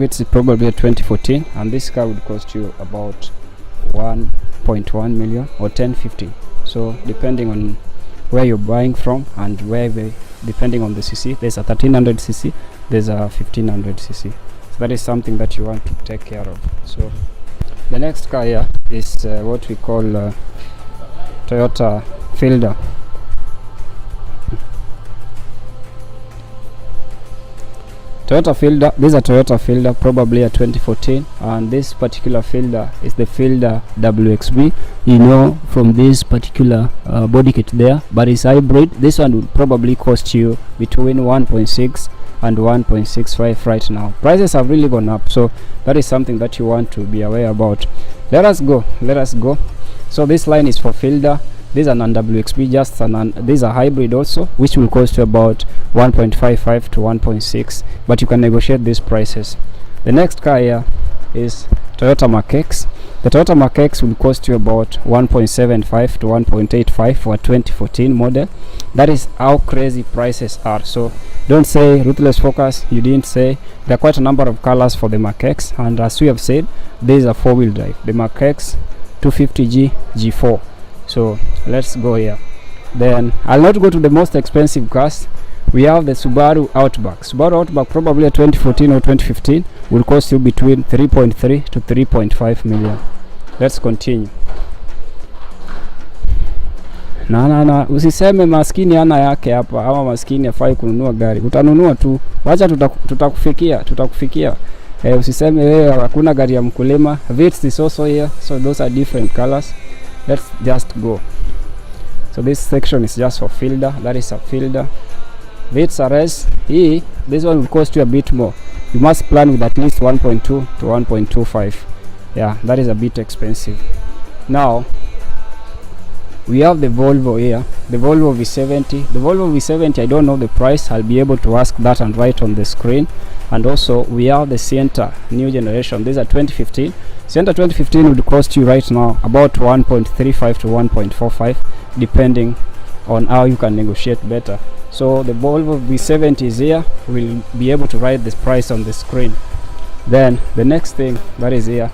It's probably a 2014, and this car would cost you about 1.1 million or 1050. So depending on where you're buying from and depending on the cc, there's a 1300 cc, there's a 1500 cc. So that is something that you want to take care of. So the next car here is what we call Toyota Fielder. Toyota Fielder, this is a Toyota Fielder, probably a 2014, and this particular Fielder is the Fielder WXB, you know, from this particular body kit there, but it's hybrid. This one would probably cost you between 1.6 and 1.65 right now. Prices have really gone up, so that is something that you want to be aware about. Let us go. So this line is for Fielder. These are non-WXB, these are hybrid also, which will cost you about 1.55 to 1.6, but you can negotiate these prices. The next car here is Toyota Mark X. The Toyota Mark X will cost you about 1.75 to 1.85 for a 2014 model. That is how crazy prices are. So don't say Ruthless Focus, you didn't say. There are quite a number of colors for the Mark X, and as we have said, these are four-wheel drive. The Mark X 250G G4. So let's go here. Then I'll not go to the most expensive cars. We have the Subaru Outback. Subaru Outback, probably a 2014 or 2015, will cost you between 3.3 to 3.5 million. Let's continue. Na usiseme maskini ana yake hapa, ama maskini afai kununua gari. Utanunua tu, wacha tutakufikia. Usiseme wewe hakuna gari ya mkulima. Vitz is also here, so those are different colors. Let's just go. So this section is just for Fielder. That is a Fielder. Vitz RS, this one will cost you a bit more. You must plan with at least 1.2 to 1.25. Yeah, that is a bit expensive. Now we have the Volvo here, the Volvo V70. The Volvo V70, I don't know the price. I'll be able to ask that and write on the screen. And also we have the Sienta new generation. These are 2015. Sienta 2015 would cost you right now about 1.35 to 1.45, depending on how you can negotiate better. So the Volvo V70 is here. We'll be able to write this price on the screen. Then the next thing that is here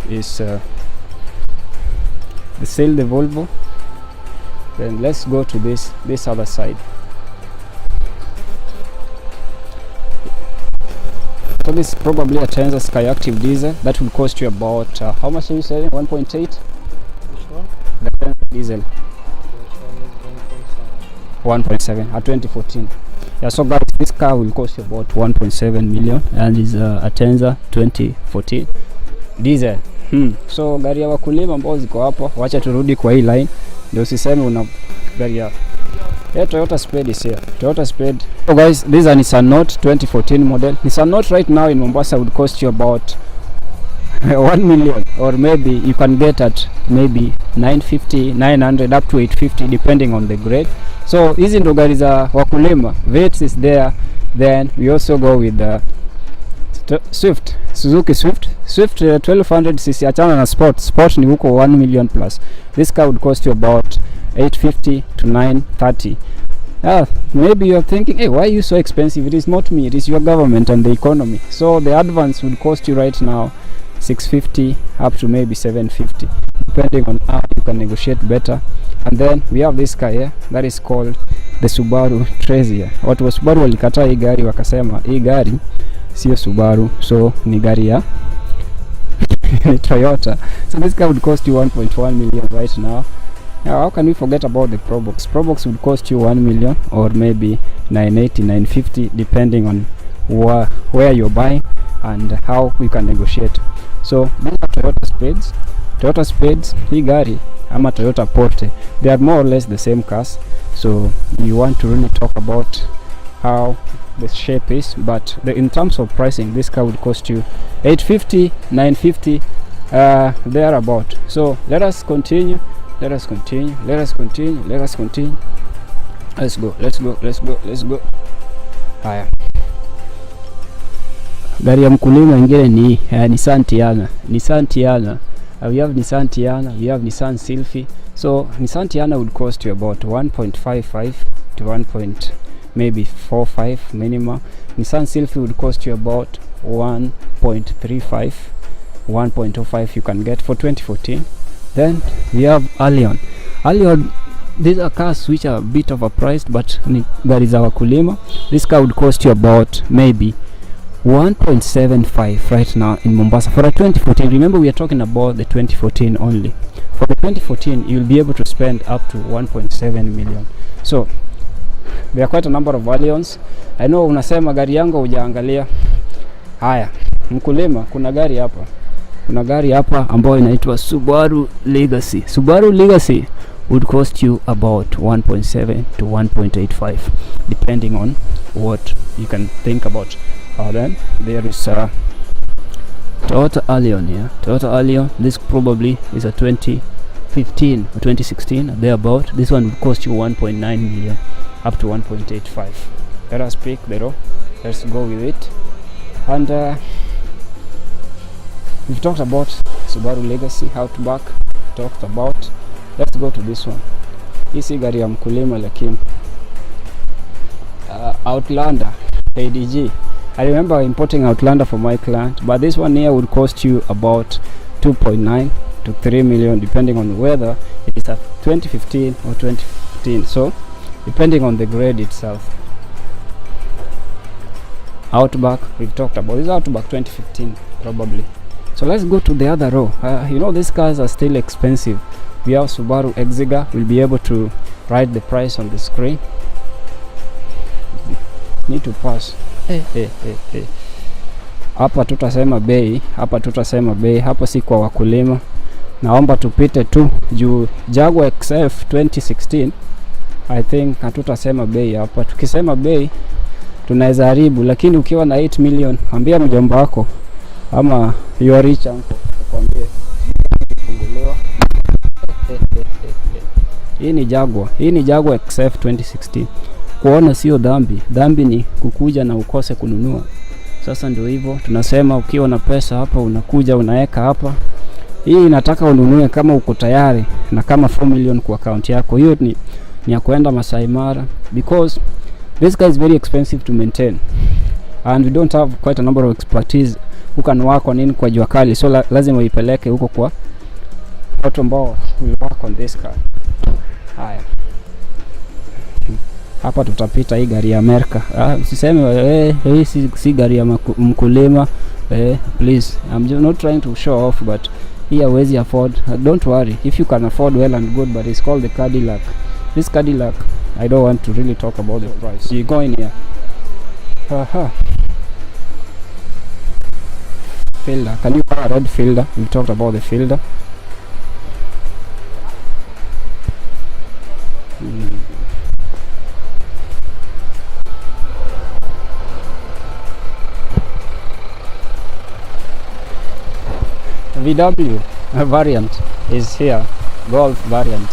is the sale, the Volvo. Then let's go to this other side. So this is probably a Tenza Sky Active diesel. That will cost you about how much are you selling? 1.8? Which one? The Tenza diesel. 1.7 at 2014. Yeah, so guys, this car will cost you about 1.7 million and is a Tenza 2014 diesel. So gari ya wakulima ambao ziko hapo, wacha turudi kwa hii line ndio usiseme una gari ya Toyota Spade is here. Toyota Spade. So guys, this is a Nissan Note 2014 model. Nissan Note right now in Mombasa would cost you about 1 million, or maybe you can get at maybe 950, 900 up to 850 depending on the grade. So hizi ndo gari za wakulima. Vitz is there. Then we also go with the Swift, Suzuki Swift 1200cc. Achana na Sport ni huko 1 million plus. This car would cost you about 850 to 930. Maybe you're thinking, hey, why are you so expensive? It is not me, it is your government and the economy. So the advance would cost you right now 650 up to maybe 750, depending on how you can negotiate better. And then we have this car here that is called the Subaru Trezia. Watu wa Subaru walikataa hii gari, wakasema hii gari sio Subaru, so ni gari ya Toyota. So this car would cost you 1.1 million right now. Now how can we forget about the Probox? Probox would cost you 1 million or maybe 980, 950 depending on where you're buying and how you can negotiate. So these are Toyota Spades. Toyota Spades, hii gari ama Toyota Porte, they are more or less the same cars. So you want to really talk about how the shape is, but in terms of pricing, this car would cost you 850, 950 thereabout. So let us continue. Let's go. Haya, gari ya mkulima ingine ni Nissan Tiana. We have Nissan Tiana, we have Nissan Sylphy. So Nissan Tiana would cost you about 1.55 to maybe 4-5 minimum. Nissan Sylphy would cost you about 1.35, 1.25 you can get for 2014. Then we have Allion. These are cars which are a bit overpriced, but gari za wakulima. This car would cost you about maybe 1.75 right now in Mombasa for a 2014. Remember, we are talking about the 2014 only. For the 2014, you'll be able to spend up to 1.7 million. So there are quite a number of Allions. I know unasema gari yangu hujaangalia. Haya, mkulima, kuna gari hapa ambayo inaitwa Subaru Legacy. Subaru Legacy would cost you about 1.7 to 1.85 depending on what you can think about. Then there is Toyota Allion here. Toyota Allion, this probably is a 2015 or 2016 thereabout. This one would cost you 1.9 million up to 1.85. Let us pick the row. Let's go with it. And we've talked about Subaru Legacy, Outback, talked about. Let's go to this one. Hii gari ya mkulima lakini Outlander ADG. I remember importing Outlander for my client, but this one here would cost you about 2.9 to 3 million depending on whether it is a 2015 or 2015. So depending on the grade itself. Outback, we've talked about. This is Outback 2015 probably. So let's go to the other row. You know, these cars are still expensive. We have Subaru Exiga. We'll be able to write the price on the screen. Need to pass. Hapa tutasema bei, hapa si kwa wakulima. Naomba tupite tu juu Jaguar XF 2016. I think hatutasema bei hapa. Tukisema bei tunaweza haribu, lakini ukiwa na 8 million, ambia mjomba wako ama you are rich uncle akwambie funguliwa. Hii ni Jaguar XF 2016. Kuona sio dhambi. Dhambi ni kukuja na ukose kununua. Sasa ndio hivyo tunasema, ukiwa na pesa hapa unakuja unaweka hapa. Hii inataka ununue kama uko tayari na kama 4 million kwa account yako. Hiyo ni ya kwenda Masai Mara, because this guy is very expensive to maintain and we don't have quite a number of expertise who can work on kwa jua kali. So lazima uipeleke huko kwa watu ambao will work on this car. Haya, hapa tutapita hii gari ya Amerika. Usiseme hii si gari ya mkulima. Please, I'm not trying to show off, but here hawezi afford. Don't worry, if you can afford, well and good, but it's called the Cadillac. This Cadillac, I don't want to really talk about the price. You go in here. Fielder, can you buy a red Fielder? We talked about the Fielder. VW variant is here, Golf variant.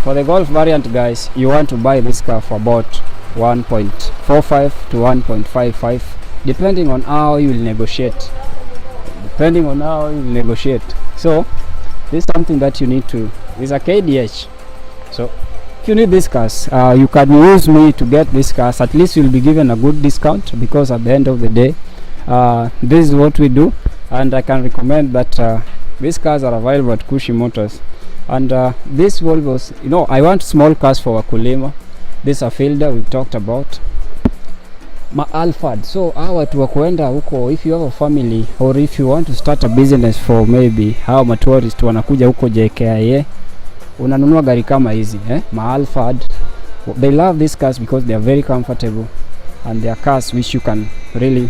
For the Golf variant, guys, you want to buy this car for about 1.45 to 1.55 depending on how you will negotiate. So this is something that you need to, is a KDH. So if you need these cars, you can use me to get these cars. At least you'll be given a good discount, because at the end of the day, this is what we do, and I can recommend that these cars are available at Kushi Motors. And this Volvos, you know, I want small cars for wakulima. This is a Fielder we talked about. Alphard. So watu wa kuenda huko, if you have a family or if you want to start a business for maybe how tourist wanakuja huko JKIA, unanunua gari kama hizi Alphard. They love these cars because they are very comfortable and they are cars which you can really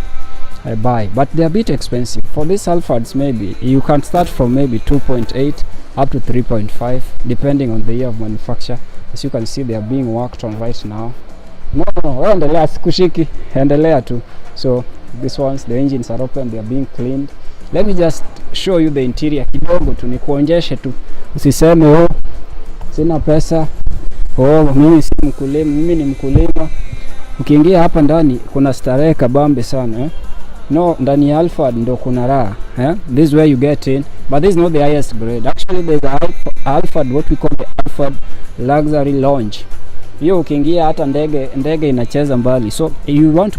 buy, but they are a bit expensive. For these Alphards, maybe you can start from maybe 2.8 up to 3.5 depending on the year of manufacture. As you can see, they are being worked on right now. No, endelea, sikushiki, endelea tu. So these ones, the engines are open, they are being cleaned. Let me just show you the interior kidogo tu, nikuonyeshe tu. Usiseme sina pesa, mimi si mkulima. Mimi ni mkulima. Ukiingia hapa ndani kuna starehe kabambe sana No, ndani ya Alphard ndo kuna raha. This is where you get in, but this is not the highest grade. Actually, there's a Alphard, what we call the Alphard Luxury Lounge. hiyo ukiingia hata ndege inacheza mbali. So you want